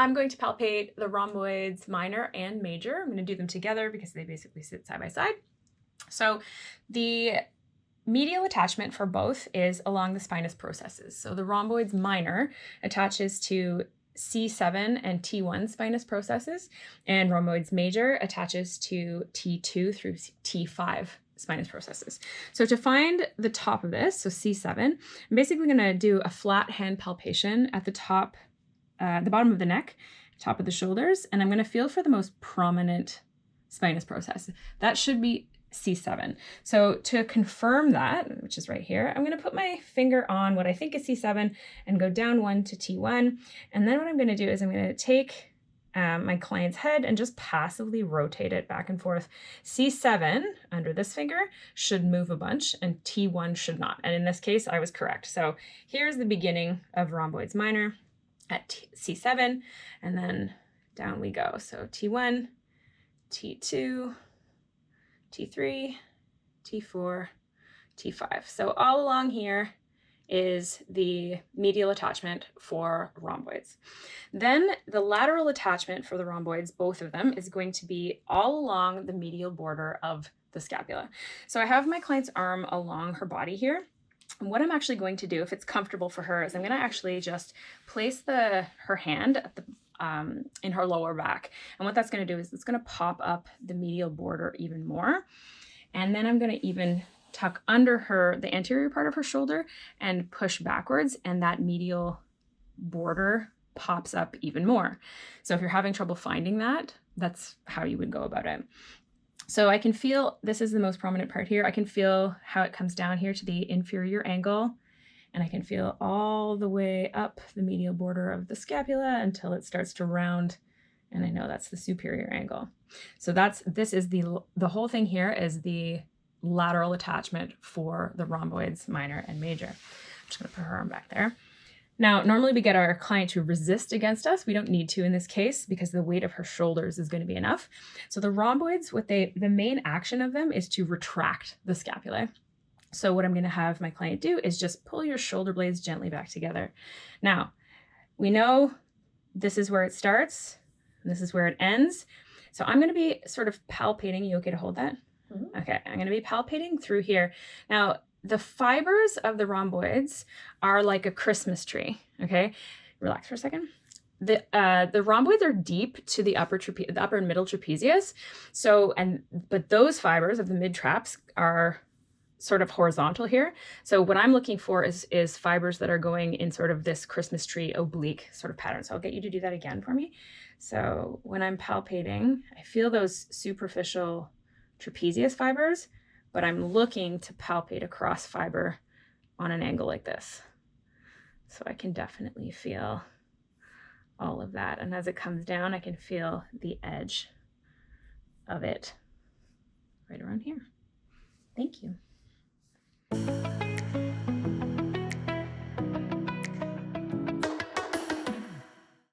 I'm going to palpate the rhomboids minor and major. I'm going to do them together because they basically sit side by side. So the medial attachment for both is along the spinous processes. So the rhomboids minor attaches to C7 and T1 spinous processes, and rhomboids major attaches to T2 through T5 spinous processes. So to find the top of this, so C7, I'm basically going to do a flat hand palpation at the top, the bottom of the neck, top of the shoulders, and I'm going to feel for the most prominent spinous process. That should be C7. So to confirm that, which is right here, I'm going to put my finger on what I think is C7 and go down one to T1. And then what I'm going to do is I'm going to take my client's head and just passively rotate it back and forth. C7 under this finger should move a bunch and T1 should not. And in this case, I was correct. So here's the beginning of rhomboids minor at C7, and then down we go. So T1, T2, T3, T4, T5. So all along here is the medial attachment for rhomboids. Then the lateral attachment for the rhomboids, both of them, is going to be all along the medial border of the scapula. So I have my client's arm along her body here. And what I'm actually going to do, if it's comfortable for her, is I'm going to actually just place her hand at the in her lower back. And what that's going to do is it's going to pop up the medial border even more. And then I'm going to even tuck under her, the anterior part of her shoulder, and push backwards, and that medial border pops up even more. So if you're having trouble finding that, that's how you would go about it. So I can feel, this is the most prominent part here, I can feel how it comes down here to the inferior angle, and I can feel all the way up the medial border of the scapula until it starts to round, and I know that's the superior angle. So this is the whole thing here is the lateral attachment for the rhomboids minor and major. I'm just going to put her arm back there. Now, normally we get our client to resist against us. We don't need to in this case because the weight of her shoulders is going to be enough. So the rhomboids, the main action of them is to retract the scapulae. So what I'm going to have my client do is just pull your shoulder blades gently back together. Now, we know this is where it starts, and this is where it ends. So I'm going to be sort of palpating. You okay to hold that? Mm-hmm. Okay, I'm going to be palpating through here. Now, the fibers of the rhomboids are like a Christmas tree, okay? Relax for a second. The rhomboids are deep to the upper and middle trapezius. But those fibers of the mid-traps are sort of horizontal here. So what I'm looking for is fibers that are going in sort of this Christmas tree oblique sort of pattern. So I'll get you to do that again for me. So when I'm palpating, I feel those superficial trapezius fibers, but I'm looking to palpate across fiber on an angle like this. So I can definitely feel all of that. And as it comes down, I can feel the edge of it right around here. Thank you.